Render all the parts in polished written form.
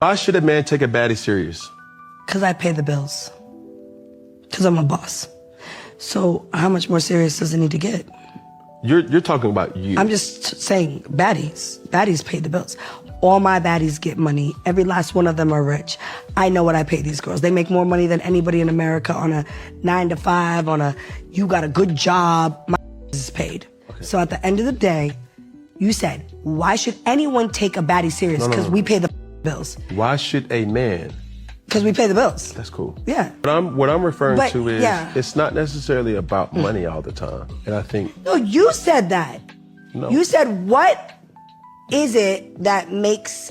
Why should a man take a baddie serious? Because I pay the bills. Because I'm a boss. So how much more serious does it need to get? You're talking about you. I'm just saying baddies. Baddies pay the bills. All my baddies get money. Every last one of them are rich. I know what I pay these girls. They make more money than anybody in America on a 9-to-5, you got a good job. My is paid. Okay. So at the end of the day, you said, why should anyone take a baddie serious? Because we pay the bills. Why should a man? Because we pay the bills. That's cool. Yeah. What I'm referring to is it's not necessarily about money all the time. And I think... No, you said that. No. You said, what is it that makes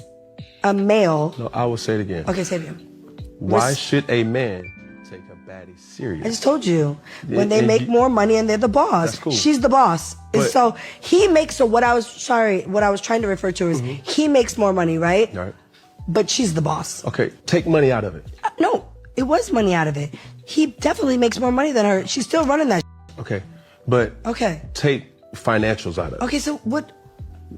a male... No, I will say it again. Okay, say it again. Why should a man take a baddie serious? I just told you. When they make more money and they're the boss. That's cool. She's the boss. But, so he makes... So what I was trying to refer to is he makes more money, right? Right. But she's the boss. Okay, take money out of it. No, it was money out of it. He definitely makes more money than her. She's still running that. Okay, but okay, take financials out of it. Okay, so what?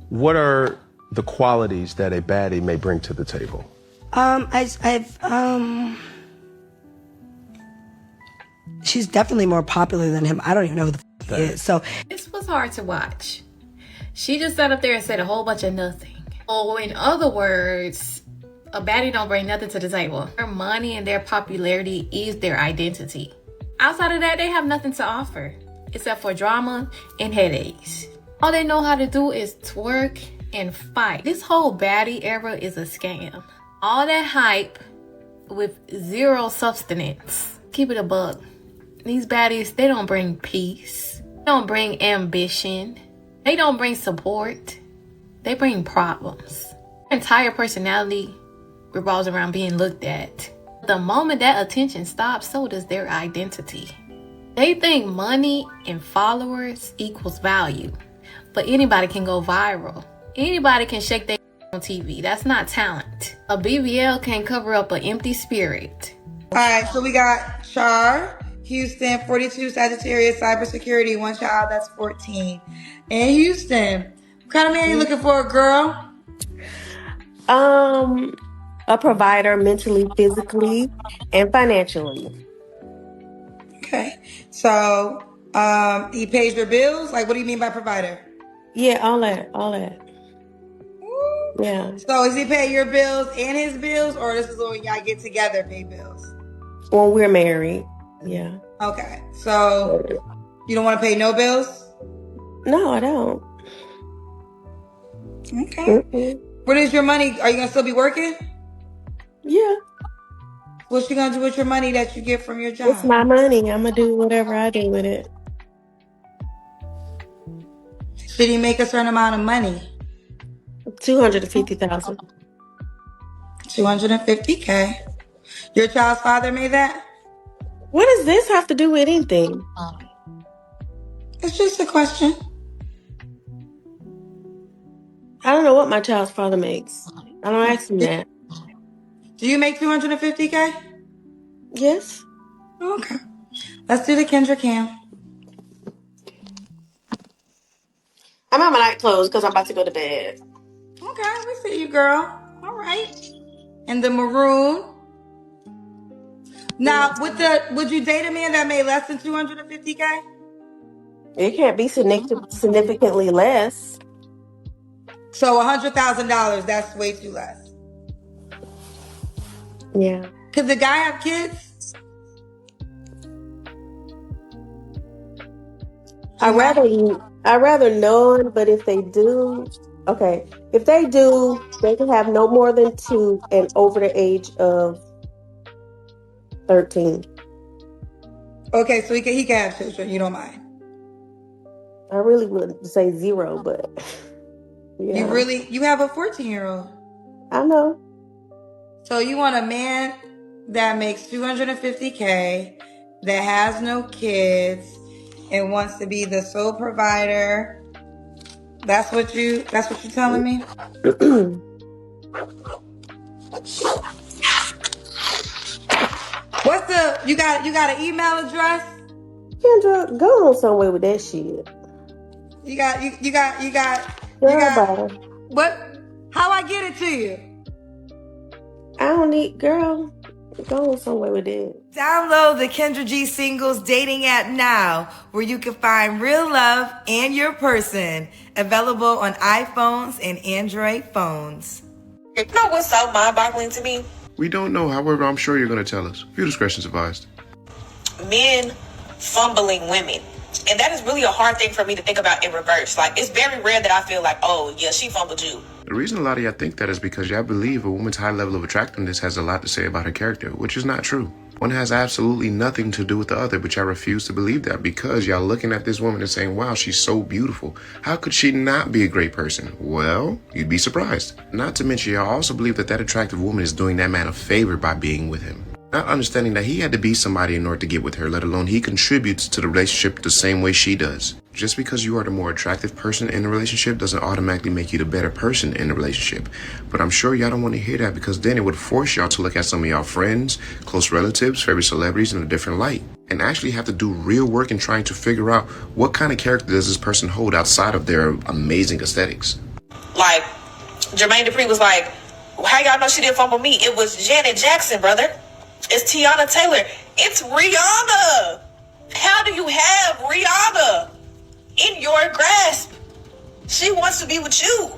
What are the qualities that a baddie may bring to the table? She's definitely more popular than him. I don't even know who the f he is. So this was hard to watch. She just sat up there and said a whole bunch of nothing. Oh, in other words, a baddie don't bring nothing to the table. Their money and their popularity is their identity. Outside of that, they have nothing to offer except for drama and headaches. All they know how to do is twerk and fight. This whole baddie era is a scam. All that hype with zero substance. Keep it a buck. These baddies, they don't bring peace. They don't bring ambition. They don't bring support. They bring problems. Their entire personality revolves around being looked at. The moment that attention stops, so does their identity. They think money and followers equals value. But anybody can go viral. Anybody can shake their on TV. That's not talent. A BBL can cover up an empty spirit. All right, so we got Char, Houston, 42, Sagittarius, cybersecurity, one child, that's 14. In Houston, what kind of man are you looking for, girl? A provider mentally, physically, and financially. Okay. So, he pays your bills? Like, what do you mean by provider? Yeah, all that. Ooh. Yeah. So, is he paying your bills and his bills, or this is when y'all get together, pay bills? When we're married, yeah. Okay. So, you don't want to pay no bills? No, I don't. Okay. Mm-hmm. What is your money? Are you going to still be working? Yeah. What's you going to do with your money that you get from your job? It's my money. I'm going to do whatever I do with it. Should he make a certain amount of money? $250,000. $250K. Your child's father made that? What does this have to do with anything? It's just a question. I don't know what my child's father makes. I don't ask him that. Do you make $250K? Yes. Okay. Let's do the Kendra Cam. I'm at my night clothes because I'm about to go to bed. Okay, we see you, girl. All right. And the maroon. Now, would you date a man that made less than $250K? It can't be significantly less. So $100,000, that's way too less. Yeah. Could the guy have kids? I'd rather none, but if they do, okay. If they do, they can have no more than 2 and over the age of 13. Okay, so he can have children. You don't mind. I really would say 0, but yeah. You have a 14-year-old. I know. So you want a man that makes $250K, that has no kids, and wants to be the sole provider. That's what you're telling me? You got an email address? Kendra, go on somewhere with that shit. You got What? How I get it to you? don't need, girl, go somewhere with it. Download the Kendra G Singles dating app now, where you can find real love and your person. Available on iPhones and Android phones. You know what's so mind-boggling to me? We don't know, however, I'm sure you're going to tell us. Few discretion's advised. Men fumbling women. And that is really a hard thing for me to think about in reverse. Like, it's very rare that I feel like, oh, yeah, she fumbled you. The reason a lot of y'all think that is because y'all believe a woman's high level of attractiveness has a lot to say about her character, which is not true. One has absolutely nothing to do with the other, but y'all refuse to believe that because y'all looking at this woman and saying, wow, she's so beautiful. How could she not be a great person? Well, you'd be surprised. Not to mention, y'all also believe that that attractive woman is doing that man a favor by being with him. Not understanding that he had to be somebody in order to get with her, let alone he contributes to the relationship the same way she does. Just because you are the more attractive person in the relationship doesn't automatically make you the better person in the relationship. But I'm sure y'all don't want to hear that because then it would force y'all to look at some of y'all friends, close relatives, favorite celebrities in a different light. And actually have to do real work in trying to figure out what kind of character does this person hold outside of their amazing aesthetics. Like, Jermaine Dupri was like, how y'all know she didn't fumble me? It was Janet Jackson, brother. It's Tiana Taylor. It's Rihanna. How do you have Rihanna in your grasp? She wants to be with you,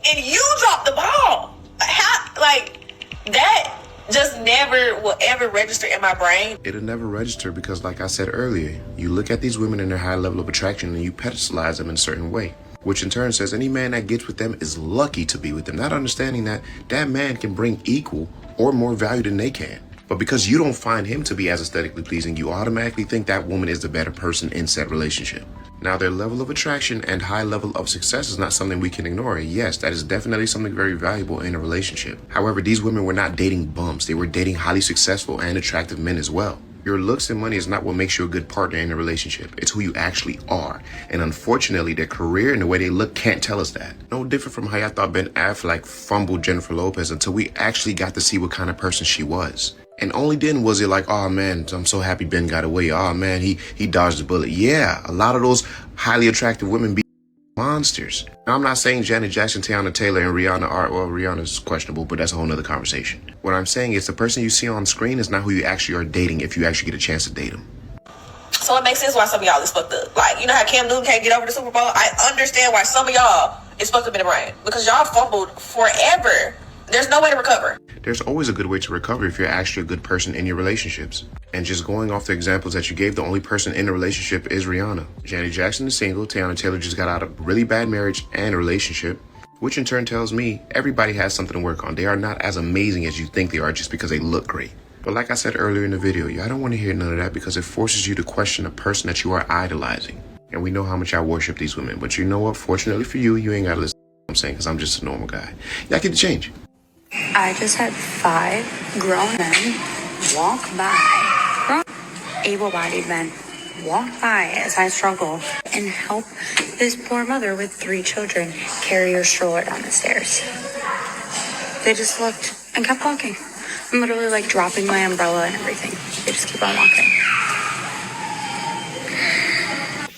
and you dropped the ball. How, like, that just never will ever register in my brain. It'll never register because, like I said earlier, you look at these women and their high level of attraction and you pedestalize them in a certain way, which in turn says any man that gets with them is lucky to be with them, not understanding that that man can bring equal or more value than they can. But because you don't find him to be as aesthetically pleasing, you automatically think that woman is the better person in said relationship. Now, their level of attraction and high level of success is not something we can ignore. Yes, that is definitely something very valuable in a relationship. However, these women were not dating bums. They were dating highly successful and attractive men as well. Your looks and money is not what makes you a good partner in a relationship. It's who you actually are. And unfortunately, their career and the way they look can't tell us that. No different from how I thought Ben Affleck fumbled Jennifer Lopez until we actually got to see what kind of person she was. And only then was it like, oh man, I'm so happy Ben got away. Oh man, he dodged the bullet. Yeah, a lot of those highly attractive women be monsters. Now, I'm not saying Janet Jackson, Tiana Taylor, and Rihanna are, well, Rihanna's questionable, but that's a whole nother conversation. What I'm saying is the person you see on screen is not who you actually are dating if you actually get a chance to date them. So it makes sense why some of y'all is fucked up. Like, you know how Cam Newton can't get over the Super Bowl? I understand why some of y'all is fucked up in the brain. Because y'all fumbled forever. There's no way to recover. There's always a good way to recover if you're actually a good person in your relationships. And just going off the examples that you gave, the only person in a relationship is Rihanna. Janet Jackson is single. Tiana Taylor just got out of a really bad marriage and a relationship, which in turn tells me everybody has something to work on. They are not as amazing as you think they are just because they look great. But like I said earlier in the video, I don't want to hear none of that because it forces you to question a person that you are idolizing. And we know how much I worship these women. But you know what? Fortunately for you, you ain't got to listen to what I'm saying because I'm just a normal guy. Y'all get to change. I just had 5 grown men walk by, grown, able-bodied men walk by as I struggle and help this poor mother with 3 children carry her stroller down the stairs. They just looked and kept walking. I'm literally like dropping my umbrella and everything. They just keep on walking.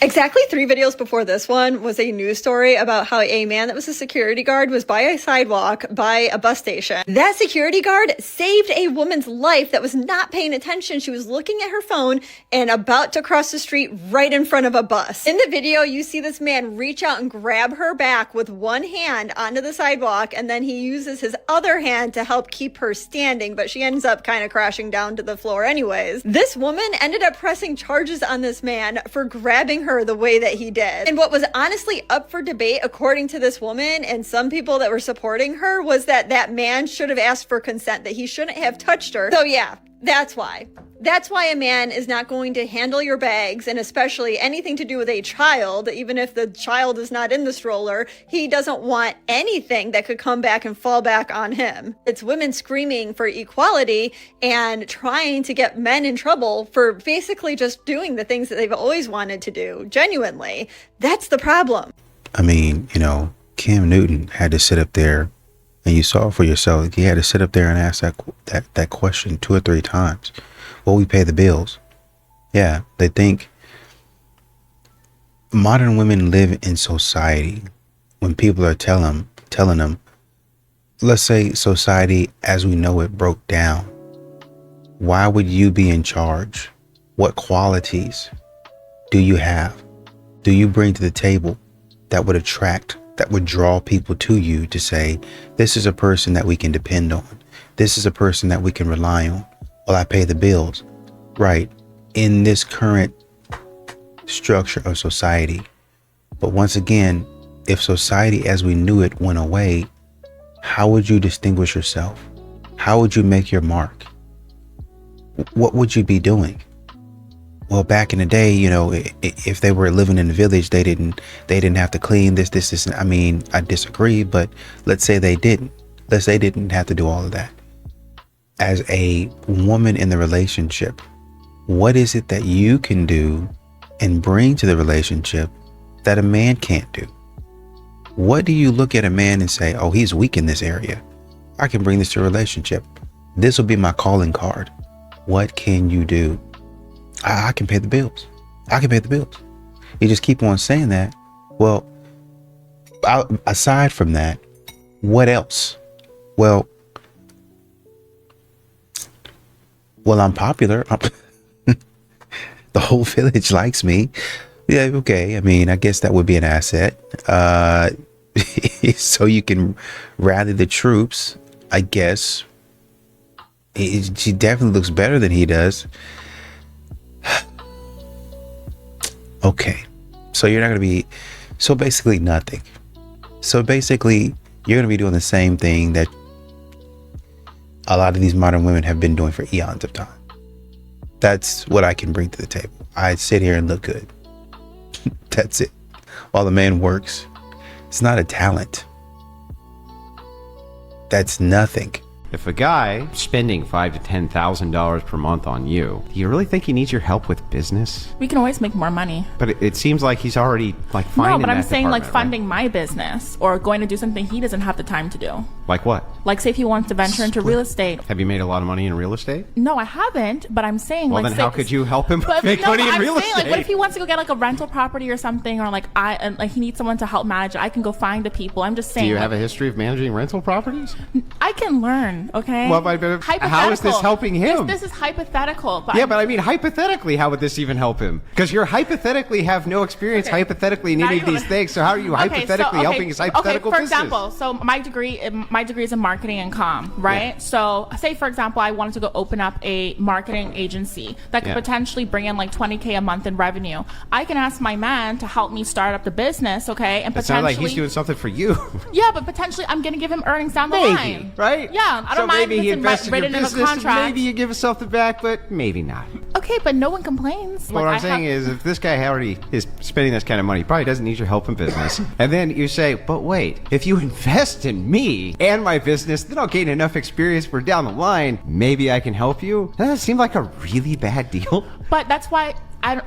Exactly 3 videos before this one was a news story about how a man that was a security guard was by a sidewalk by a bus station. That security guard saved a woman's life that was not paying attention. She was looking at her phone and about to cross the street right in front of a bus. In the video, you see this man reach out and grab her back with one hand onto the sidewalk, and then he uses his other hand to help keep her standing, but she ends up kind of crashing down to the floor anyways. This woman ended up pressing charges on this man for grabbing her the way that he did. And what was honestly up for debate, according to this woman and some people that were supporting her, was that that man should have asked for consent, that he shouldn't have touched her. So yeah, that's why. That's why a man is not going to handle your bags, and especially anything to do with a child, even if the child is not in the stroller. He doesn't want anything that could come back and fall back on him. It's women screaming for equality and trying to get men in trouble for basically just doing the things that they've always wanted to do, genuinely. That's the problem. I mean, Cam Newton had to sit up there, and you saw for yourself, he had to sit up there and ask that question 2 or 3 times. Will we pay the bills? Yeah, they think modern women live in society when people are telling them let's say society as we know it broke down. Why would you be in charge? What qualities do you have? Do you bring to the table that would attract, that would draw people to you to say, this is a person that we can depend on. This is a person that we can rely on. Well, I pay the bills. Right. In this current structure of society. But once again, if society as we knew it went away, how would you distinguish yourself? How would you make your mark? What would you be doing? Well, back in the day, you know, if they were living in the village, they didn't have to clean this. I mean, I disagree, but let's say they didn't. Let's say they didn't have to do all of that. As a woman in the relationship, what is it that you can do and bring to the relationship that a man can't do? What do you look at a man and say, oh, he's weak in this area. I can bring this to a relationship. This will be my calling card. What can you do? I can pay the bills. I can pay the bills. You just keep on saying that. Well, aside from that, what else? Well, I'm popular. The whole village likes me. Yeah, okay. I mean, I guess that would be an asset. So you can rally the troops, I guess. She definitely looks better than he does. Okay. So you're not going to be, so basically nothing. So basically you're going to be doing the same thing that a lot of these modern women have been doing for eons of time. That's what I can bring to the table. I sit here and look good. That's it. While the man works. It's not a talent. That's nothing. If a guy spending $5,000 to $10,000 per month on you, do you really think he needs your help with business? We can always make more money. But it seems like he's already like fine. No, but I'm saying like right? funding my business or going to do something he doesn't have the time to do. Like what? Like say if he wants to venture into real estate. Have you made a lot of money in real estate? No, I haven't, but I'm saying well, like then how could you help him make money in real estate? Like what if he wants to go get like a rental property or something, or like he needs someone to help manage it. I can go find the people. I'm just saying. Do you have a history of managing rental properties? I can learn, okay? Well, how is this helping him? This is hypothetical. But yeah, but I mean, hypothetically, how would this even help him? Because you hypothetically have no experience hypothetically in any of these things. So how are you hypothetically helping his hypothetical business? For example, so my degree is in marketing and comm, right? Yeah. So say, for example, I wanted to go open up a marketing agency that could potentially bring in like $20K a month in revenue. I can ask my man to help me start up the business, okay? And it sounds like he's doing something for you. Yeah, but potentially I'm going to give him earnings down the line. Right? Yeah, I don't mind if it's written in a contract. Maybe you give us something back, but maybe not. Okay, but no one complains. What I'm saying is, if this guy already is spending this kind of money, he probably doesn't need your help in business. And then you say, but wait, if you invest in me and my business, then I'll gain enough experience for down the line. Maybe I can help you. Doesn't that seem like a really bad deal? But that's why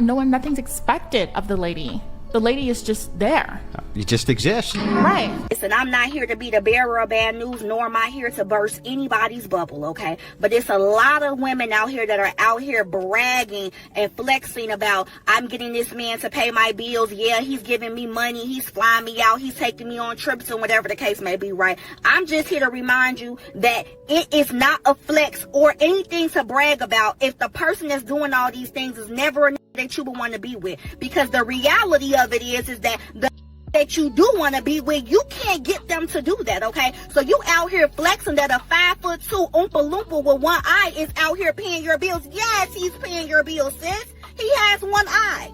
nothing's expected of the lady. The lady is just there. You just exist. Right. Listen, I'm not here to be the bearer of bad news, nor am I here to burst anybody's bubble, okay? But it's a lot of women out here that are out here bragging and flexing about, I'm getting this man to pay my bills. Yeah, he's giving me money. He's flying me out. He's taking me on trips and whatever the case may be, right? I'm just here to remind you that it is not a flex or anything to brag about if the person that's doing all these things is never a that you would want to be with, because the reality of it is that the that you do want to be with, you can't get them to do that, okay? So you out here flexing that a 5'2" Oompa Loompa with one eye is out here paying your bills. Yes, he's paying your bills, sis. He has one eye.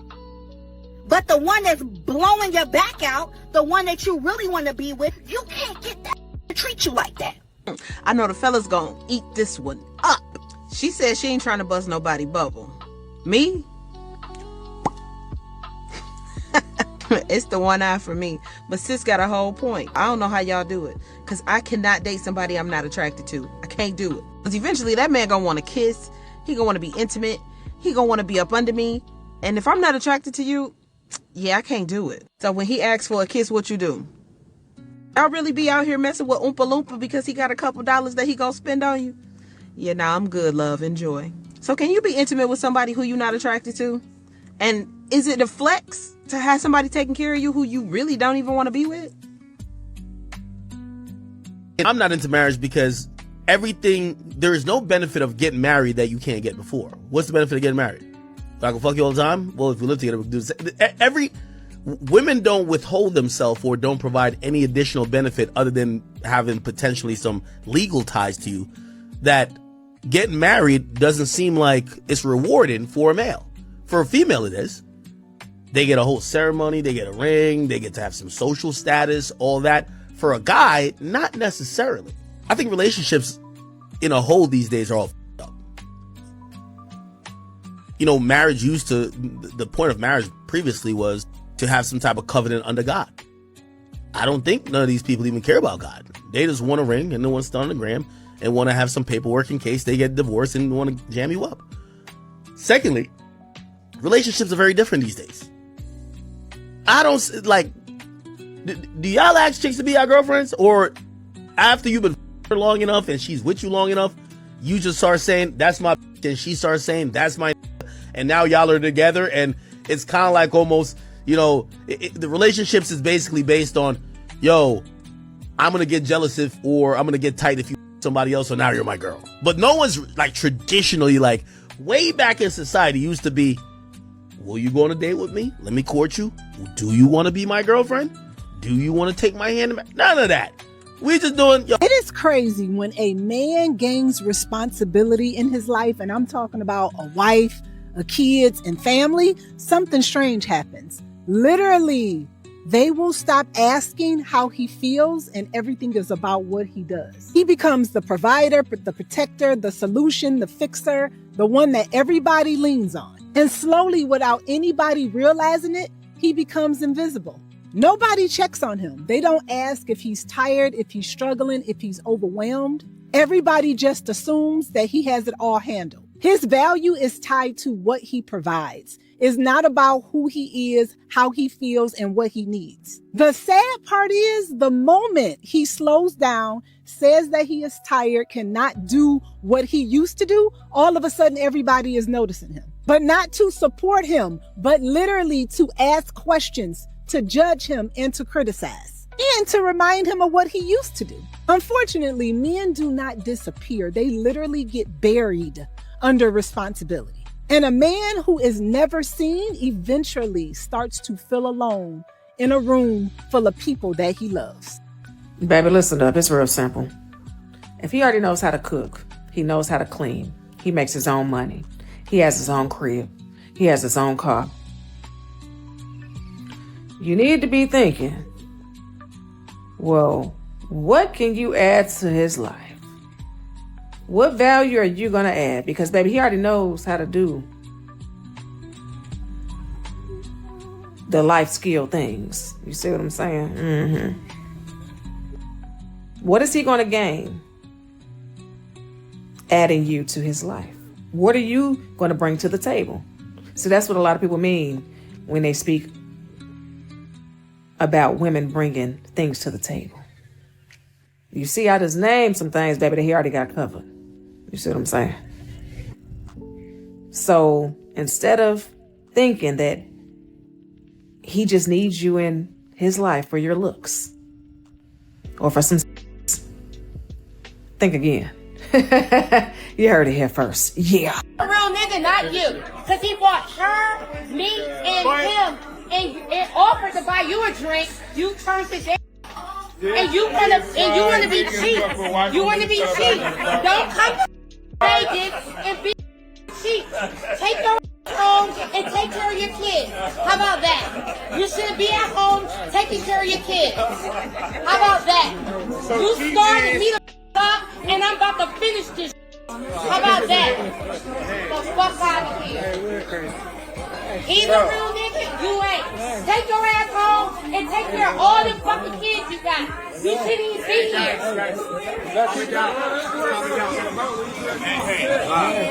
But the one that's blowing your back out, the one that you really want to be with, you can't get that to treat you like that. I know the fella's gonna eat this one up. She said she ain't trying to bust nobody bubble. Me? It's the one eye for me. But sis got a whole point. I don't know how y'all do it, because I cannot date somebody I'm not attracted to. I can't do it. Because eventually that man gonna want to kiss. He gonna want to be intimate. He gonna want to be up under me. And if I'm not attracted to you, yeah, I can't do it. So when he asks for a kiss, what you do? I'll really be out here messing with Oompa Loompa because he got a couple dollars that he gonna spend on you? Yeah, nah, I'm good, love. Enjoy. So can you be intimate with somebody who you're not attracted to? And is it a flex to have somebody taking care of you who you really don't even want to be with? I'm not into marriage because there is no benefit of getting married that you can't get before. What's the benefit of getting married? I can fuck you all the time? Well, if we live together, we can do the same. Women don't withhold themselves or don't provide any additional benefit other than having potentially some legal ties to you. That getting married doesn't seem like it's rewarding for a male. For a female, it is. They get a whole ceremony, they get a ring, they get to have some social status, all that. For a guy, not necessarily. I think relationships in a whole these days are all f***ed up. You know, the point of marriage previously was to have some type of covenant under God. I don't think none of these people even care about God. They just want a ring and they want to start on the gram and want to have some paperwork in case they get divorced and want to jam you up. Secondly, relationships are very different these days. I don't like. Do y'all ask chicks to be our girlfriends, or after you've been her long enough and she's with you long enough, you just start saying that's my and she starts saying that's my, and now y'all are together and it's kind of like almost. You know, the relationships is basically based on, yo, I'm going to get jealous or I'm going to get tight if you somebody else, so now you're my girl. But no one's like traditionally, like way back in society used to be, will you go on a date with me? Let me court you. Do you want to be my girlfriend? Do you want to take my hand? None of that. We just doing. Yo. It is crazy when a man gains responsibility in his life, and I'm talking about a wife, kids, and family, something strange happens. Literally, they will stop asking how he feels and everything is about what he does. He becomes the provider, the protector, the solution, the fixer, the one that everybody leans on. And slowly, without anybody realizing it, he becomes invisible. Nobody checks on him. They don't ask if he's tired, if he's struggling, if he's overwhelmed. Everybody just assumes that he has it all handled. His value is tied to what he provides. It's not about who he is, how he feels, and what he needs. The sad part is the moment he slows down, says that he is tired, cannot do what he used to do, all of a sudden everybody is noticing him. But not to support him, but literally to ask questions, to judge him, and to criticize, and to remind him of what he used to do. Unfortunately, men do not disappear. They literally get buried under responsibility. And a man who is never seen eventually starts to feel alone in a room full of people that he loves. Baby, listen up. It's real simple. If he already knows how to cook, he knows how to clean, he makes his own money, he has his own crib, he has his own car, you need to be thinking, well, what can you add to his life? What value are you going to add? Because, baby, he already knows how to do the life skill things. You see what I'm saying? Mm-hmm. What is he going to gain adding you to his life? What are you going to bring to the table? So that's what a lot of people mean when they speak about women bringing things to the table. You see, I just named some things, baby, that he already got covered. You see what I'm saying? So instead of thinking that he just needs you in his life for your looks or for some, think again. You heard it here first. Yeah. A real nigga, not you. Because he bought her, me, and him and offered to buy you a drink. You turned it down. And you wanna be cheap. You wanna be cheap. Don't come to Vegas and be cheap. Take your home and take care of your kids. How about that? You should be at home taking care of your kids. How about that? You started me the up and I'm about to finish this. How about that? The fuck out of here. He's a real nigga, you ain't. Take your ass home and take care of all the fucking kids you got. You shouldn't even be here.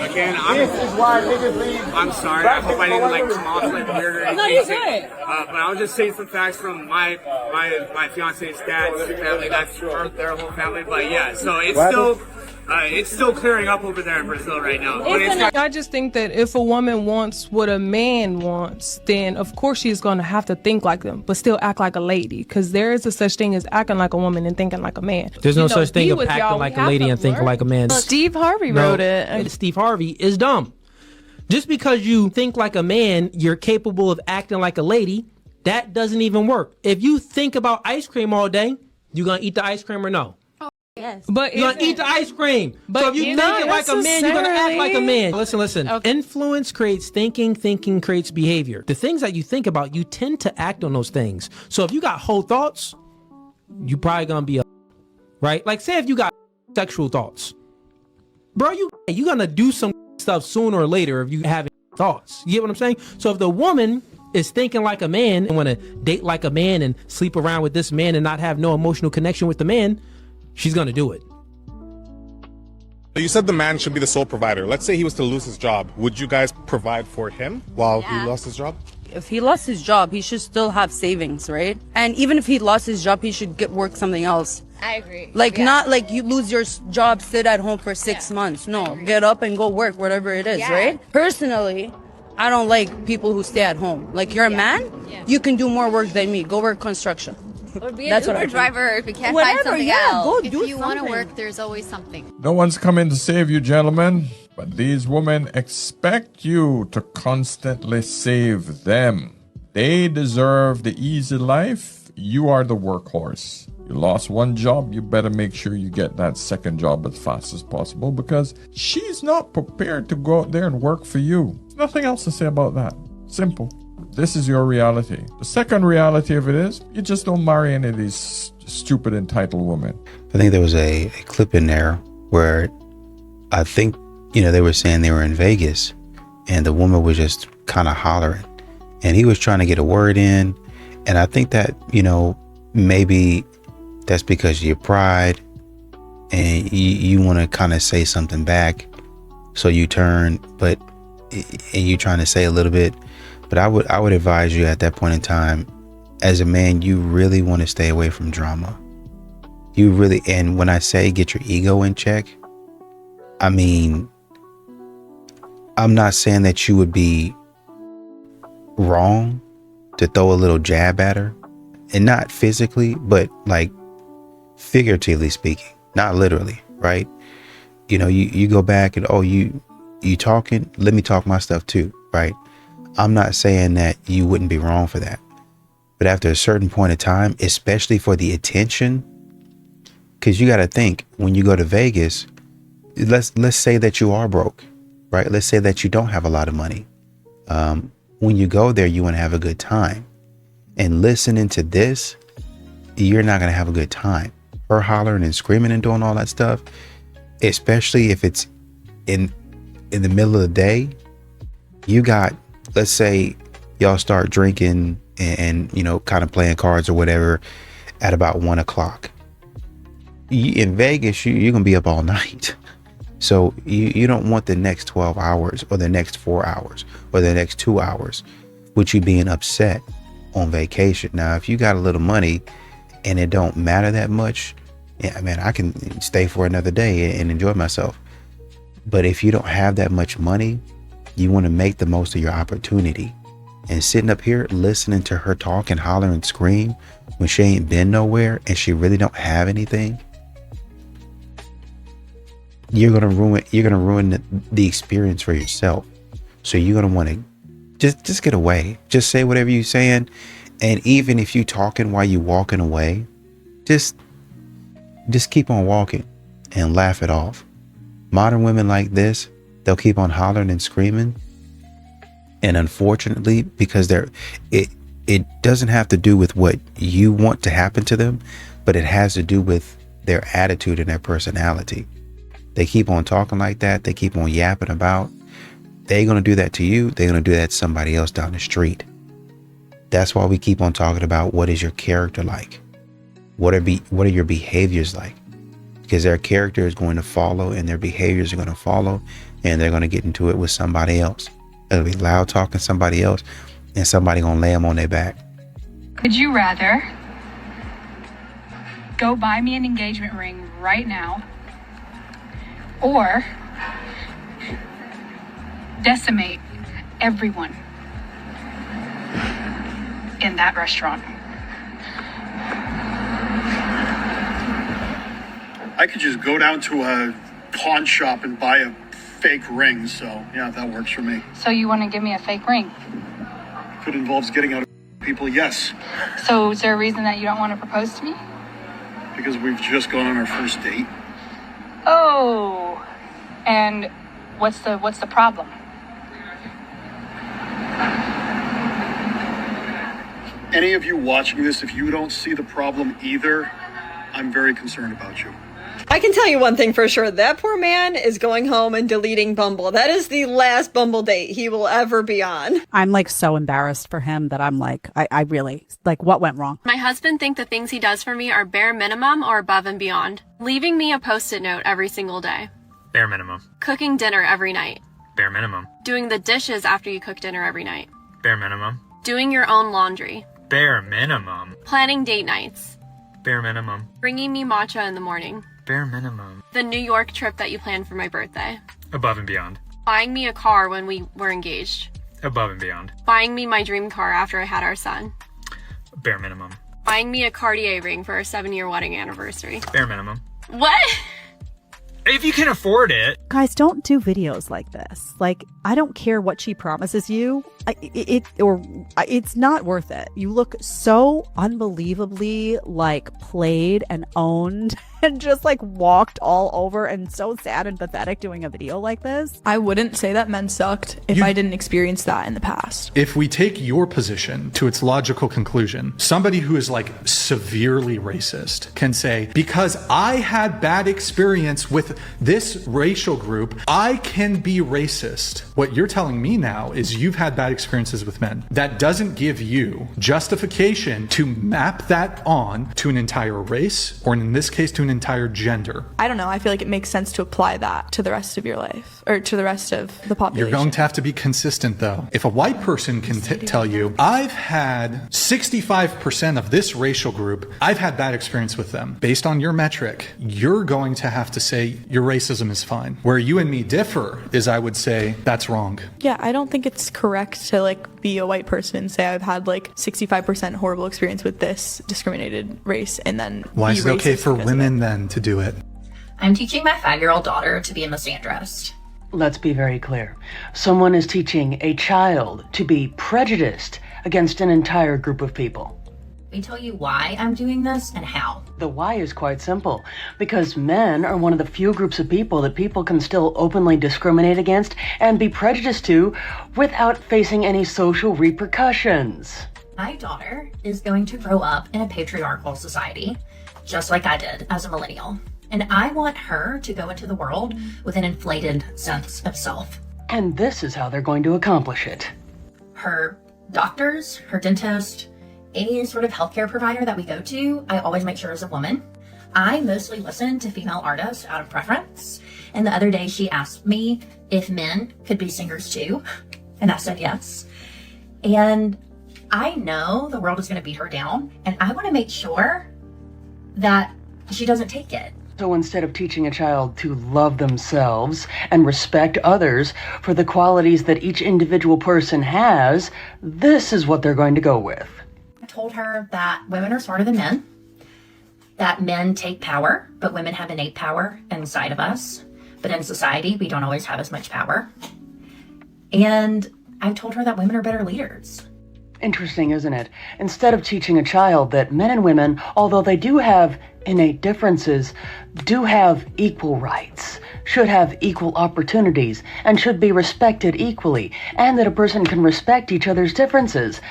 Again, I'm sorry. I hope I didn't like come off like weird or anything. No, you're good. But I'll just say some facts from my fiance's dad's family. That's their whole family. But yeah, so it's still It's still clearing up over there in Brazil right now. But I just think that if a woman wants what a man wants, then of course she's going to have to think like them, but still act like a lady. Because there is a such thing as acting like a woman and thinking like a man. There's no such thing of acting like a lady and thinking like a man. Steve Harvey wrote it. And Steve Harvey is dumb. Just because you think like a man, you're capable of acting like a lady. That doesn't even work. If you think about ice cream all day, you going to eat the ice cream or no? Yes. But you're gonna eat the ice cream. So if you think like a man, you're gonna act like a man. Listen. Okay. Influence creates thinking. Thinking creates behavior. The things that you think about, you tend to act on those things. So if you got whole thoughts, you probably gonna be right. Like say if you got sexual thoughts, bro, you gonna do some stuff sooner or later if you have thoughts. You get what I'm saying? So if the woman is thinking like a man and want to date like a man and sleep around with this man and not have no emotional connection with the man, she's going to do it. You said the man should be the sole provider. Let's say he was to lose his job. Would you guys provide for him while he lost his job? If he lost his job, he should still have savings, right? And even if he lost his job, he should work something else. I agree. Like not like you lose your job, sit at home for 6 months. No, get up and go work, whatever it is, right? Personally, I don't like people who stay at home. Like you're a man, you can do more work than me. Go work construction. Or be That's an what I Uber think. driver if you can't Whatever, find something yeah, else. go if do you want to something. work, there's always something. No one's coming to save you, gentlemen, but these women expect you to constantly save them. They deserve the easy life. You are the workhorse. You lost one job, you better make sure you get that second job as fast as possible because she's not prepared to go out there and work for you. There's nothing else to say about that. Simple. This is your reality. The second reality of it is you just don't marry any of these stupid entitled women. I think there was a clip in there where I think, they were saying they were in Vegas and the woman was just kind of hollering and he was trying to get a word in. And I think that, maybe that's because of your pride and you want to kind of say something back. So you turn, and you're trying to say a little bit. But I would advise you at that point in time, as a man, you really want to stay away from drama. And when I say get your ego in check, I mean, I'm not saying that you would be wrong to throw a little jab at her, and not physically, but like figuratively speaking, not literally, right? You go back and, you talking, let me talk my stuff too, right? I'm not saying that you wouldn't be wrong for that. But after a certain point of time, especially for the attention, because you got to think, when you go to Vegas, let's say that you are broke, right? Let's say that you don't have a lot of money. When you go there, you want to have a good time. And listening to this, you're not going to have a good time. Her hollering and screaming and doing all that stuff, especially if it's in the middle of the day, you got, let's say y'all start drinking and kind of playing cards or whatever at about 1 o'clock. In Vegas, you're going to be up all night. So you don't want the next 12 hours or the next 4 hours or the next 2 hours with you being upset on vacation. Now, if you got a little money and it don't matter that much, I can stay for another day and enjoy myself. But if you don't have that much money, you want to make the most of your opportunity. And sitting up here listening to her talk and holler and scream when she ain't been nowhere and she really don't have anything, you're gonna ruin the experience for yourself. So you're gonna want to just get away. Just say whatever you're saying, and even if you talking while you walking away, just keep on walking and laugh it off. Modern women like this, they'll keep on hollering and screaming, and unfortunately, because it doesn't have to do with what you want to happen to them, but it has to do with their attitude and their personality. They keep on talking like that. They keep on yapping about. They're going to do that to you. They're going to do that to somebody else down the street. That's why we keep on talking about what is your character like? What are your behaviors like? Because their character is going to follow and their behaviors are going to follow, and they're going to get into it with somebody else. It'll be loud talking somebody else, and somebody going to lay them on their back. Would you rather go buy me an engagement ring right now or decimate everyone in that restaurant. I could just go down to a pawn shop and buy a fake ring, so yeah, that works for me. So you want to give me a fake ring? If it involves getting out of people, yes. So is there a reason that you don't want to propose to me? Because we've just gone on our first date. Oh, and what's the problem? Any of you watching this, if you don't see the problem either, I'm very concerned about you. I can tell you one thing for sure. That poor man is going home and deleting Bumble. That is the last Bumble date he will ever be on. I'm like so embarrassed for him that I'm like, I really, like, what went wrong? My husband thinks the things he does for me are bare minimum or above and beyond. Leaving me a post-it note every single day. Bare minimum. Cooking dinner every night. Bare minimum. Doing the dishes after you cook dinner every night. Bare minimum. Doing your own laundry. Bare minimum. Planning date nights. Bare minimum. Bringing me matcha in the morning. Bare minimum. The New York trip that you planned for my birthday. Above and beyond. Buying me a car when we were engaged. Above and beyond. Buying me my dream car after I had our son. Bare minimum. Buying me a Cartier ring for our 7-year wedding anniversary. Bare minimum. What? If you can afford it. Guys, don't do videos like this. Like, I don't care what she promises you. It's not worth it. You look so unbelievably like played and owned and just like walked all over and so sad and pathetic doing a video like this. I wouldn't say that men sucked if I didn't experience that in the past. If we take your position to its logical conclusion, somebody who is like severely racist can say, because I had bad experience with this racial group, I can be racist. What you're telling me now is you've had bad experiences with men. That doesn't give you justification to map that on to an entire race, or in this case, to an entire gender. I don't know. I feel like it makes sense to apply that to the rest of your life or to the rest of the population. You're going to have to be consistent, though. If a white person can tell you, I've had 65% of this racial group, I've had bad experience with them, based on your metric, you're going to have to say your racism is fine. Where you and me differ is I would say that's wrong. Yeah, I don't think it's correct to like be a white person and say I've had like 65% horrible experience with this discriminated race and then why is it okay for women then to do it? I'm teaching my 5-year-old daughter to be a misandrist. Let's be very clear. Someone is teaching a child to be prejudiced against an entire group of people. Let me tell you why I'm doing this and how. The why is quite simple. Because men are one of the few groups of people that people can still openly discriminate against and be prejudiced to without facing any social repercussions. My daughter is going to grow up in a patriarchal society, just like I did as a millennial. And I want her to go into the world with an inflated sense of self. And this is how they're going to accomplish it. Her doctors, her dentist, any sort of healthcare provider that we go to, I always make sure is a woman. I mostly listen to female artists out of preference. And the other day she asked me if men could be singers too. And I said yes. And I know the world is going to beat her down. And I want to make sure that she doesn't take it. So instead of teaching a child to love themselves and respect others for the qualities that each individual person has, this is what they're going to go with. I told her that women are smarter than men, that men take power, but women have innate power inside of us. But in society, we don't always have as much power. And I told her that women are better leaders. Interesting, isn't it? Instead of teaching a child that men and women, although they do have innate differences, do have equal rights, should have equal opportunities, and should be respected equally, and that a person can respect each other's differences.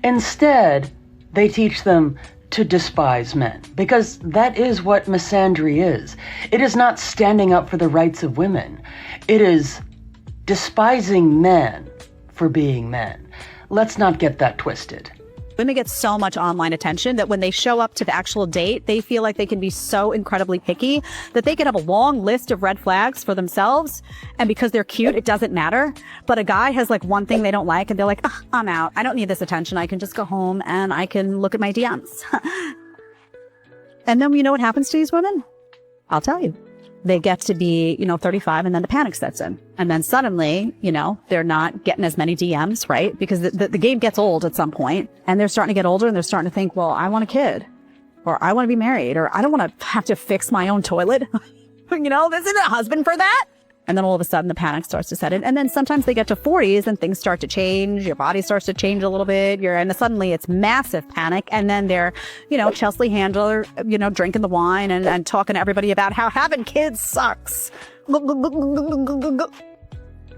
Instead, they teach them to despise men, because that is what misandry is. It is not standing up for the rights of women. It is despising men for being men. Let's not get that twisted. Women get so much online attention that when they show up to the actual date, they feel like they can be so incredibly picky that they can have a long list of red flags for themselves. And because they're cute, it doesn't matter. But a guy has like one thing they don't like and they're like, I'm out. I don't need this attention. I can just go home and I can look at my DMs. And then you know what happens to these women? I'll tell you. they get to be, 35 and then the panic sets in. And then suddenly, they're not getting as many DMs, right? Because the game gets old at some point and they're starting to get older and they're starting to think, well, I want a kid or I want to be married or I don't want to have to fix my own toilet. This isn't a husband for that. And then all of a sudden the panic starts to set in. And then sometimes they get to 40s and things start to change. Your body starts to change a little bit. And suddenly it's massive panic. And then they're, Chelsea Handler, drinking the wine and talking to everybody about how having kids sucks.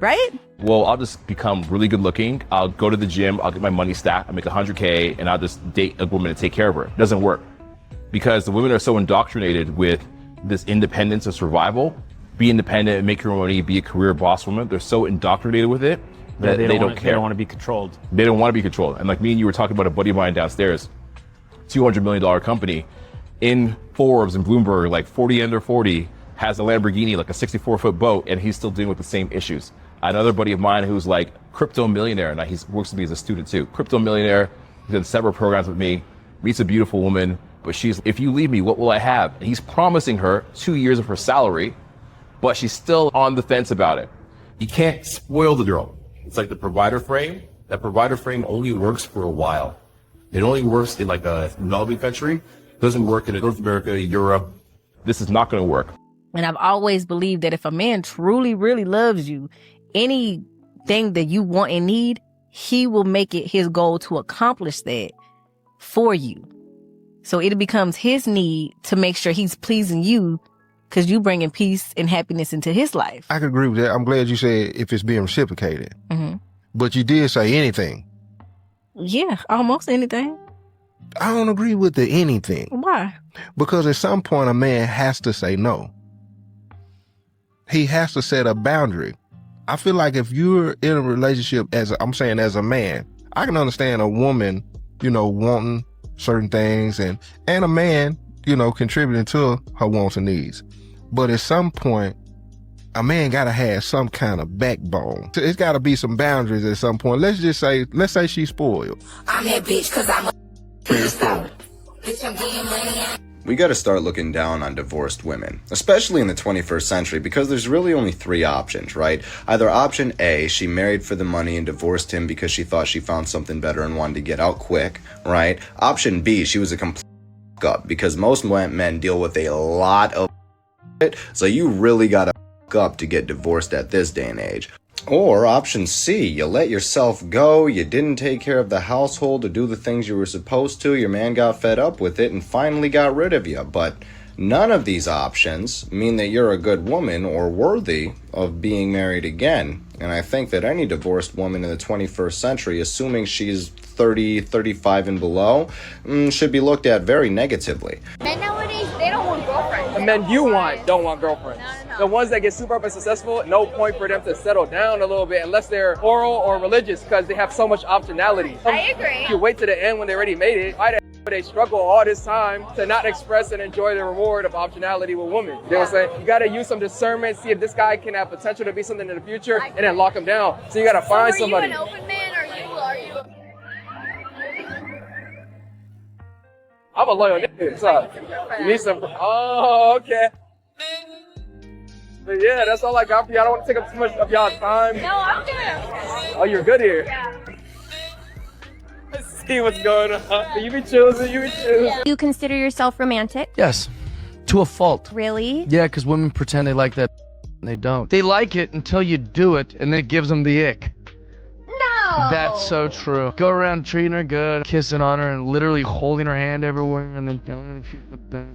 Right? Well, I'll just become really good looking. I'll go to the gym. I'll get my money stacked. I'll make $100K and I'll just date a woman to take care of her. It doesn't work because the women are so indoctrinated with this independence of survival. Be independent, make your own money, be a career boss woman. They're so indoctrinated with it that they don't care. They don't want to be controlled. They don't want to be controlled. And like me and you were talking about a buddy of mine downstairs, $200 million company in Forbes and Bloomberg, like 40 under 40, has a Lamborghini, like a 64-foot boat, and he's still dealing with the same issues. Another buddy of mine who's like crypto millionaire, and he works with me as a student too. Crypto millionaire, he's done several programs with me, meets a beautiful woman, but she's, if you leave me, what will I have? And he's promising her 2 years of her salary, but she's still on the fence about it. You can't spoil the girl. It's like the provider frame. That provider frame only works for a while. It only works in like a developing country. It doesn't work in North America, Europe. This is not going to work. And I've always believed that if a man truly, really loves you, anything that you want and need, he will make it his goal to accomplish that for you. So it becomes his need to make sure he's pleasing you because you bringing peace and happiness into his life. I could agree with that. I'm glad you said if it's being reciprocated. Mm-hmm. But you did say anything. Yeah, almost anything. I don't agree with the anything. Why? Because at some point a man has to say no. He has to set a boundary. I feel like if you're in a relationship as a man, I can understand a woman, wanting certain things and a man, contributing to her wants and needs. But at some point, a man gotta have some kind of backbone. It's gotta be some boundaries at some point. Let's say she's spoiled. I'm that bitch cause I'm a bitch, I'm getting money. We gotta start looking down on divorced women, especially in the 21st century, because there's really only three options, right? Either option A, she married for the money and divorced him because she thought she found something better and wanted to get out quick, right? Option B, she was a complete up because most men deal with a lot of so you really gotta up to get divorced at this day and age. Or option C, you let yourself go, you didn't take care of the household to do the things you were supposed to, your man got fed up with it and finally got rid of you. But none of these options mean that you're a good woman or worthy of being married again. And I think that any divorced woman in the 21st century, assuming she's 30, 35 and below, should be looked at very negatively. Men nowadays, they don't want girlfriends. The men you want don't want girlfriends. No. The ones that get super up and successful, no point for them to settle down a little bit unless they're moral or religious because they have so much optionality. I agree. You wait to the end when they already made it. Why they struggle all this time to not express and enjoy the reward of optionality with women. You know what I'm saying? You gotta use some discernment, see if this guy can have potential to be something in the future, and then lock him down. So you gotta find somebody. Are you an open man or are you? I'm a loyal nigga. What's up? You need some. Oh, okay. But yeah, that's all I got for you. I don't want to take up too much of y'all's time. No, I'm good. Oh, you're good here. Yeah. Let's see what's going on. You be choosing. You consider yourself romantic? Yes, to a fault. Really? Yeah, because women pretend they like that and they don't. They like it until you do it and then it gives them the ick. No! That's so true. Go around treating her good, kissing on her, and literally holding her hand everywhere, and then telling her she's the best.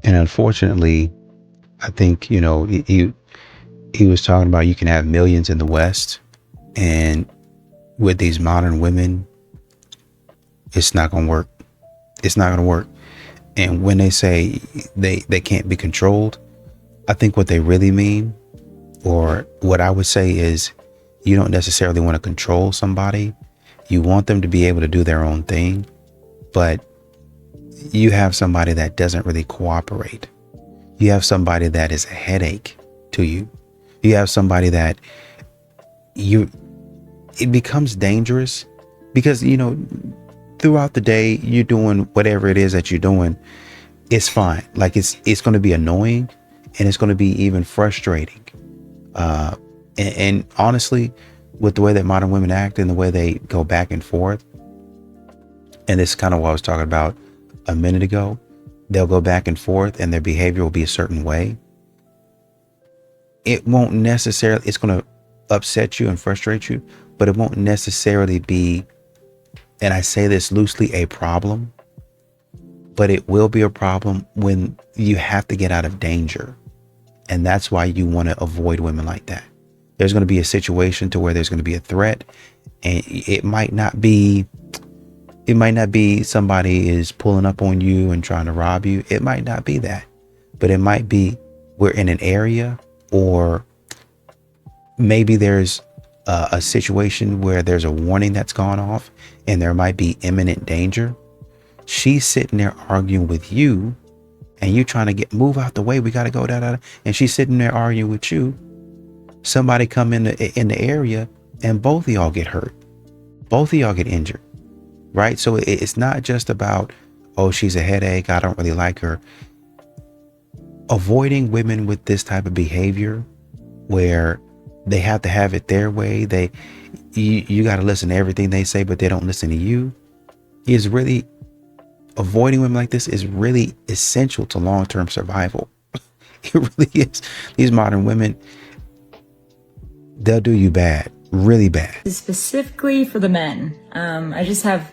And unfortunately, I think, he was talking about you can have millions in the West, and with these modern women, it's not going to work. It's not going to work. And when they say they can't be controlled, I think what they really mean, or what I would say is, You don't necessarily want to control somebody. You want them to be able to do their own thing, but you have somebody that doesn't really cooperate. You have somebody that is a headache to you. You have somebody that it becomes dangerous because, you know, throughout the day, you're doing whatever it is that you're doing. It's fine. Like it's going to be annoying and it's going to be even frustrating. And honestly, with the way that modern women act and the way they go back and forth, and this is kind of what I was talking about a minute ago, they'll go back and forth and their behavior will be a certain way. It won't necessarily, it's going to upset you and frustrate you, but it won't necessarily be, and I say this loosely, a problem, but it will be a problem when you have to get out of danger. And that's why you want to avoid women like that. There's going to be a situation to where there's going to be a threat, and it might not be somebody is pulling up on you and trying to rob you. It might not be that, but it might be we're in an area, or maybe there's a situation where there's a warning that's gone off and there might be imminent danger. She's sitting there arguing with you and you trying to move out the way. We got to go down. And she's sitting there arguing with you. Somebody come in the area and both of y'all get hurt. Both of y'all get injured. Right. So it's not just about, oh, she's a headache, I don't really like her. Avoiding women with this type of behavior where they have to have it their way. You got to listen to everything they say, but they don't listen to you. Avoiding women like this is really essential to long-term survival. It really is. These modern women, they'll do you bad, really bad. Specifically for the men, I just have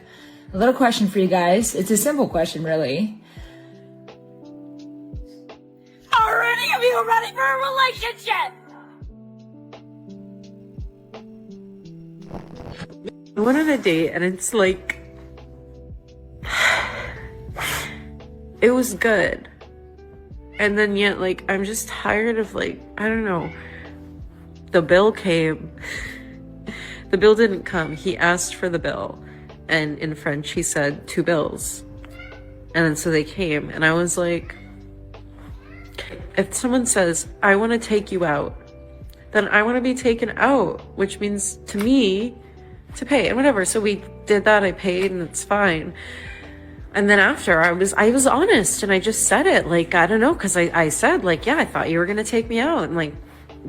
a little question for you guys. It's a simple question, really. Are any of you ready for a relationship? I went on a date and it's like, it was good. And then yet, like, I'm just tired of, like, I don't know. The bill came. The bill didn't come. He asked for the bill. And in French, he said 2 bills. And then so they came. And I was like, if someone says, I want to take you out, then I want to be taken out, which means to me to pay and whatever. So we did that. I paid and it's fine. And then after I was honest and I just said it, like, I don't know. Cause I said like, yeah, I thought you were going to take me out. And like,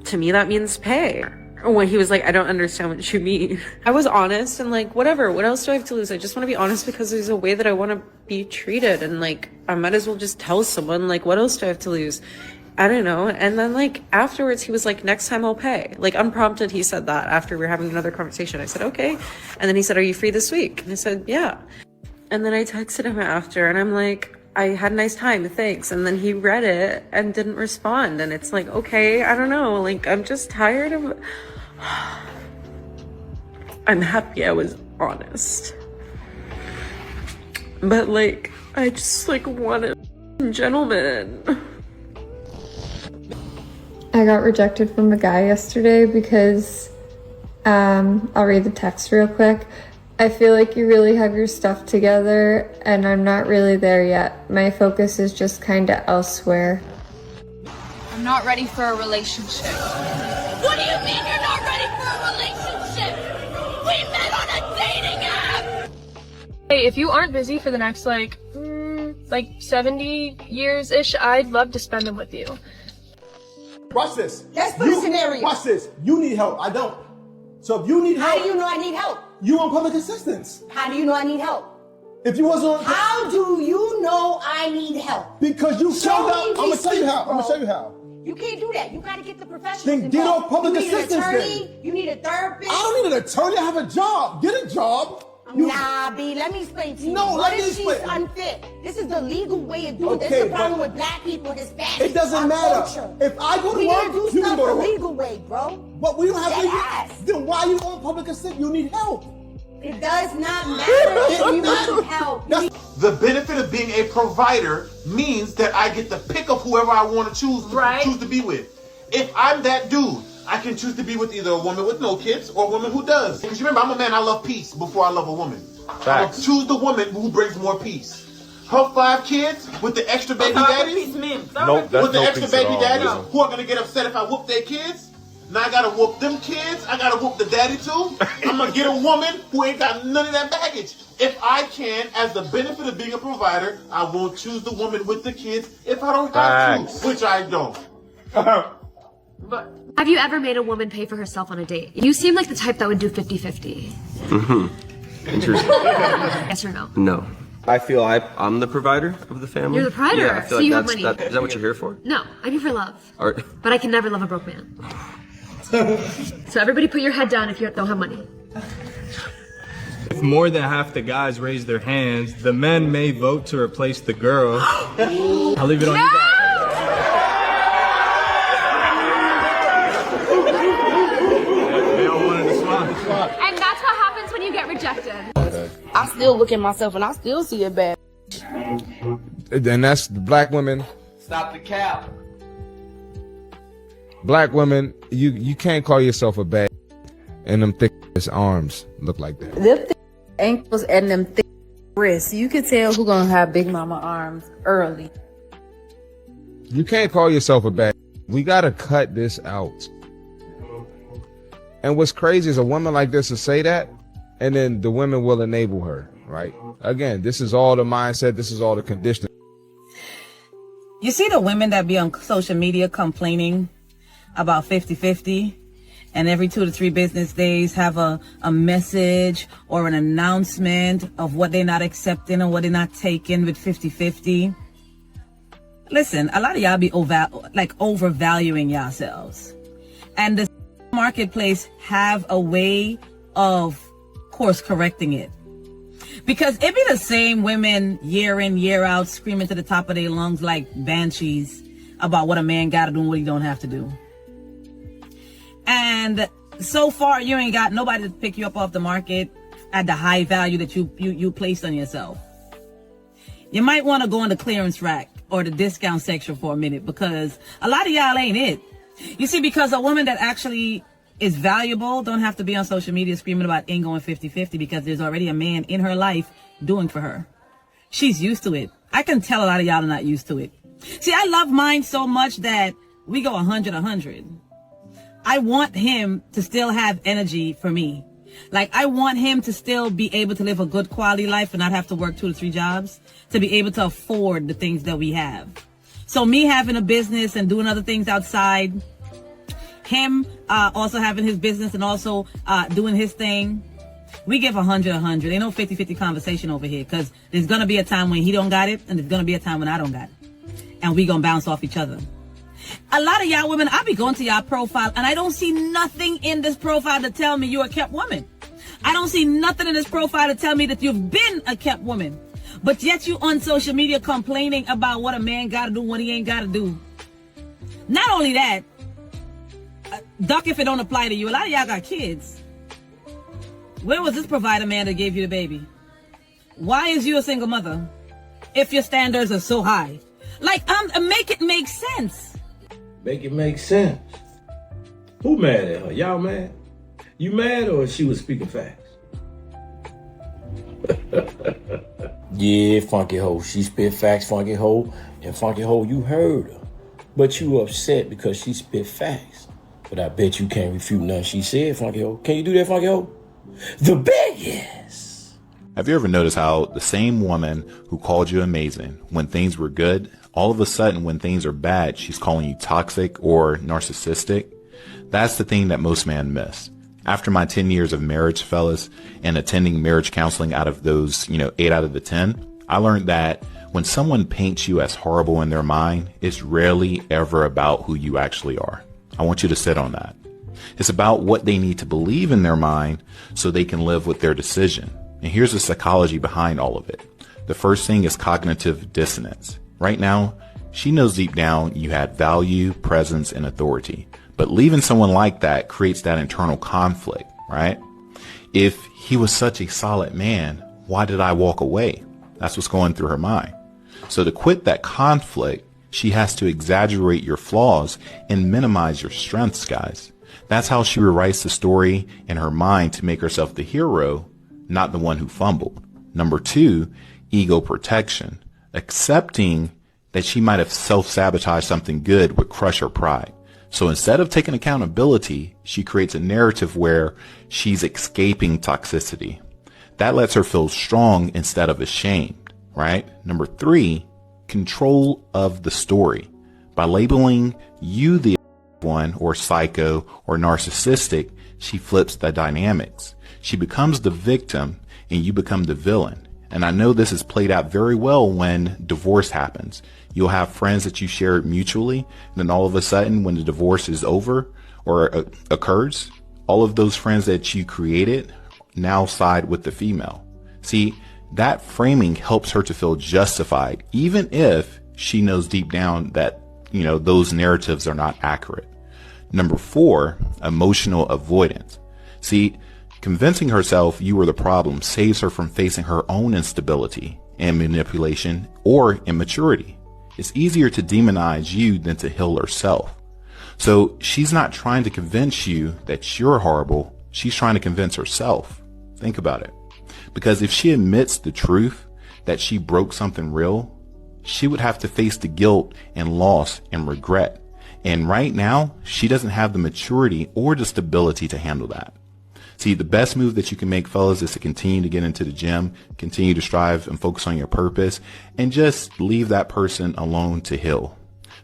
to me, that means pay. When he was like, I don't understand what you mean. I was honest and like, whatever, what else do I have to lose? I just want to be honest because there's a way that I want to be treated. And like, I might as well just tell someone, like, what else do I have to lose? I don't know. And then like afterwards he was like, next time I'll pay. Like unprompted, he said that after we were having another conversation. I said, okay. And then he said, are you free this week? And I said, yeah. And then I texted him after and I'm like, I had a nice time, thanks. And then he read it and didn't respond. And it's like, okay, I don't know. Like, I'm just tired of, I'm happy I was honest. But like, I just like want a gentleman. I got rejected from a guy yesterday because, I'll read the text real quick. I feel like you really have your stuff together and I'm not really there yet. My focus is just kind of elsewhere. I'm not ready for a relationship. What do you mean you're not ready for a relationship? We met on a dating app! Hey, if you aren't busy for the next like 70 years-ish, I'd love to spend them with you. Watch this. Let's put a scenario. Watch this. You need help. I don't. So if you need help. How do you know I need help? You on public assistance. How do you know I need help? If you wasn't on. How do you know I need help? Because you showed up. I'm gonna tell you how. Bro. I'm gonna show you how. You can't do that. You gotta get the professionals Then get involved. on public You need assistance an attorney. then. You need a therapist. I don't need an attorney. I have a job. Get a job. Nah, B, let me explain to you. No, what let me if she's explain. unfit? This is the legal way of doing this. Okay, This is the problem but with black people, Hispanics. it doesn't our matter. culture. If I go to we work, gotta do you stuff can go to the work. legal way, bro. But we don't have Yes. Then why are you on public assistance? You need help. It does not matter if you need help. The benefit of being a provider means that I get to pick up whoever I want to choose to be with. If I'm that dude, I can choose to be with either a woman with no kids or a woman who does. Because remember, I'm a man, I love peace before I love a woman. I'll choose the woman who brings more peace. Her 5 kids with the extra baby daddies, Nope, with the no extra peace baby at all, daddies Wisdom. who are going to get upset if I whoop their kids. Now I got to whoop them kids. I got to whoop the daddy too. I'm going to get a woman who ain't got none of that baggage. If I can, as the benefit of being a provider, I won't choose the woman with the kids if I don't have to, which I don't. Have you ever made a woman pay for herself on a date? You seem like the type that would do 50-50. Mm-hmm. Interesting. Yes or no? No. I feel I'm the provider of the family. You're the provider, Yeah, I feel so like you have that's, money. is that what you're here for? No, I'm here for love. Or, But I can never love a broke man. So everybody put your head down if you don't have money. If more than half the guys raise their hands, the men may vote to replace the girl. I'll leave it on you guys. And that's what happens when you get rejected. I still look at myself and I still see a bad. And that's the black women. Stop the cap. Black women, you can't call yourself a bad and them thick arms look like that. Them thick ankles and them thick wrists. You can tell who gonna have big mama arms early. You can't call yourself a bad. We gotta cut this out. And what's crazy is a woman like this will say that, and then the women will enable her, right? Again, this is all the mindset. This is all the conditioning. You see the women that be on social media complaining about 50-50 and every 2 to 3 business days have a message or an announcement of what they're not accepting or what they're not taking with 50-50. Listen, a lot of y'all be overvaluing yourselves. And the marketplace have a way of course correcting it. Because it be the same women year in, year out screaming to the top of their lungs like banshees about what a man gotta do and what he don't have to do. And so far you ain't got nobody to pick you up off the market at the high value that you placed on yourself. You might want to go on the clearance rack or the discount section for a minute, because a lot of y'all ain't it. You see, because a woman that actually is valuable don't have to be on social media screaming about ain't going 50-50, because there's already a man in her life doing for her. She's used to it. I can tell a lot of y'all are not used to it. See, I love mine so much that we go 100-100. I want him to still have energy for me. Like, I want him to still be able to live a good quality life and not have to work 2 to 3 jobs to be able to afford the things that we have. So me having a business and doing other things outside, him also having his business and also doing his thing, we give 100-100. Ain't no 50-50 conversation over here, because there's going to be a time when he don't got it and there's going to be a time when I don't got it. And we going to bounce off each other. A lot of y'all women, I be going to y'all profile and I don't see nothing in this profile to tell me you're a kept woman. I don't see nothing in this profile to tell me that you've been a kept woman. But yet you on social media complaining about what a man gotta do, what he ain't gotta do. Not only that, duck if it don't apply to you. A lot of y'all got kids. Where was this provider man that gave you the baby? Why is you a single mother if your standards are so high? Like, make it make sense. Make it make sense. Who mad at her? Y'all mad? You mad, or she was speaking facts? Yeah, Funky Ho. She spit facts, Funky Ho. And Funky Ho, you heard her. But you upset because she spit facts. But I bet you can't refute nothing she said, Funky Ho. Can you do that, Funky Ho? The biggest. Have you ever noticed how the same woman who called you amazing when things were good, all of a sudden when things are bad, she's calling you toxic or narcissistic? That's the thing that most men miss. After my 10 years of marriage, fellas, and attending marriage counseling out of those, 8 out of the 10, I learned that when someone paints you as horrible in their mind, it's rarely ever about who you actually are. I want you to sit on that. It's about what they need to believe in their mind so they can live with their decision. And here's the psychology behind all of it. The first thing is cognitive dissonance. Right now, she knows deep down you had value, presence, and authority. But leaving someone like that creates that internal conflict, right? If he was such a solid man, why did I walk away? That's what's going through her mind. So to quit that conflict, she has to exaggerate your flaws and minimize your strengths, guys. That's how she rewrites the story in her mind to make herself the hero, not the one who fumbled. Number 2, ego protection. Accepting that she might have self-sabotaged something good would crush her pride. So instead of taking accountability, she creates a narrative where she's escaping toxicity. That lets her feel strong instead of ashamed, right? Number 3, control of the story. By labeling you the one or psycho or narcissistic, she flips the dynamics. She becomes the victim and you become the villain. And I know this is played out very well when divorce happens. You'll have friends that you shared mutually, and then all of a sudden when the divorce is over or occurs, all of those friends that you created now side with the female. See, that framing helps her to feel justified, even if she knows deep down that, those narratives are not accurate. Number 4, emotional avoidance. See, convincing herself you were the problem saves her from facing her own instability and manipulation or immaturity. It's easier to demonize you than to heal herself. So she's not trying to convince you that you're horrible. She's trying to convince herself. Think about it. Because if she admits the truth that she broke something real, she would have to face the guilt and loss and regret. And right now, she doesn't have the maturity or the stability to handle that. See, the best move that you can make, fellas, is to continue to get into the gym, continue to strive and focus on your purpose, and just leave that person alone to heal.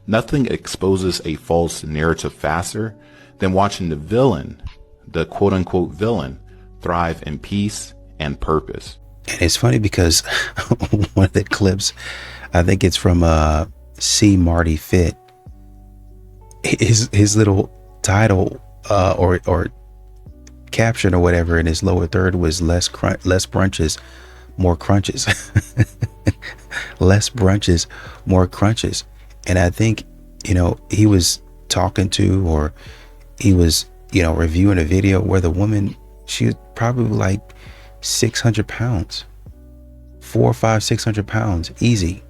Nothing exposes a false narrative faster than watching the villain, the quote unquote villain, thrive in peace and purpose. And it's funny because one of the clips, I think it's from C. Marty Fit, his little title or caption or whatever in his lower third was less brunches, more crunches. Less brunches, more crunches. And I think, he was talking to, or he was, reviewing a video where the woman, she was probably like 600 pounds, 400, 500, 600 pounds, easy.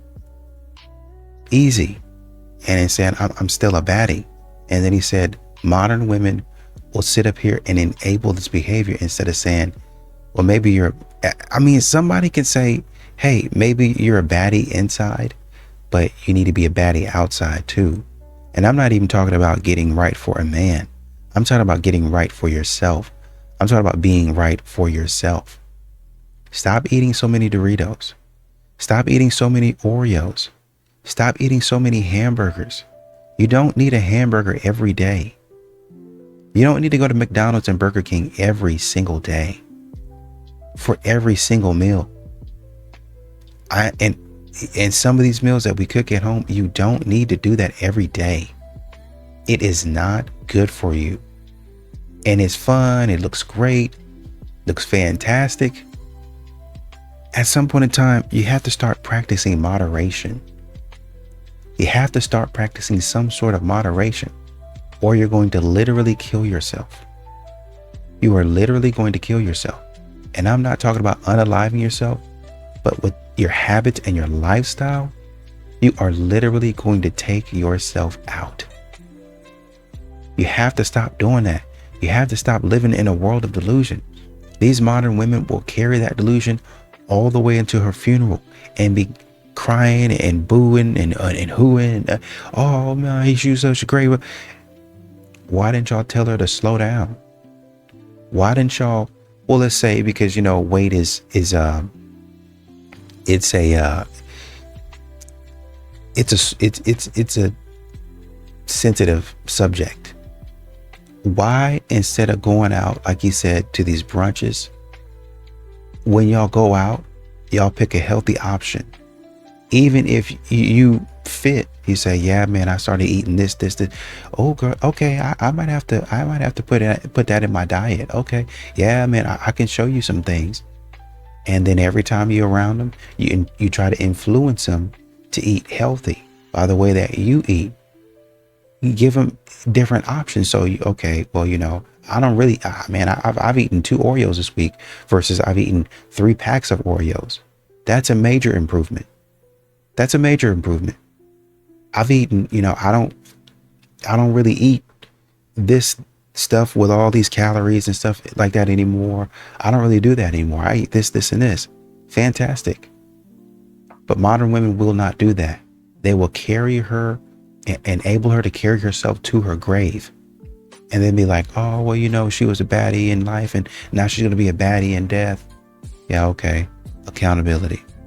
And he's saying, I'm still a baddie. And then he said, modern women will sit up here and enable this behavior instead of saying, well, maybe somebody can say, hey, maybe you're a baddie inside, but you need to be a baddie outside too. And I'm not even talking about getting right for a man. I'm talking about getting right for yourself. I'm talking about being right for yourself. Stop eating so many Doritos. Stop eating so many Oreos. Stop eating so many hamburgers. You don't need a hamburger every day. You don't need to go to McDonald's and Burger King every single day for every single meal. And some of these meals that we cook at home, you don't need to do that every day. It is not good for you. And it's fun. It looks great. Looks fantastic. At some point in time, you have to start practicing moderation. You have to start practicing some sort of moderation, or you're going to literally kill yourself. You are literally going to kill yourself. And I'm not talking about unaliving yourself, but with your habits and your lifestyle, you are literally going to take yourself out. You have to stop doing that. You have to stop living in a world of delusion. These modern women will carry that delusion all the way into her funeral and be crying and booing and hooing. Oh man, she's such a great. Why didn't y'all tell her to slow down? Why didn't y'all? Well, let's say because weight is a sensitive subject. Why, instead of going out, like you said, to these brunches, when y'all go out, y'all pick a healthy option. Even if you fit, you say, yeah, man, I started eating this. Oh, girl, okay, I might have to put that in my diet. Okay, yeah, man, I can show you some things. And then every time you're around them, you try to influence them to eat healthy by the way that you eat. You give them different options. So I don't really, I've eaten 2 Oreos this week versus I've eaten 3 packs of Oreos. That's a major improvement. I've eaten, I don't really eat this stuff with all these calories and stuff like that anymore. I don't really do that anymore. I eat this, and this. Fantastic. But modern women will not do that. They will carry her and enable her to carry herself to her grave. And then be like, oh, well, you know, she was a baddie in life and now she's going to be a baddie in death. Yeah, okay. Accountability.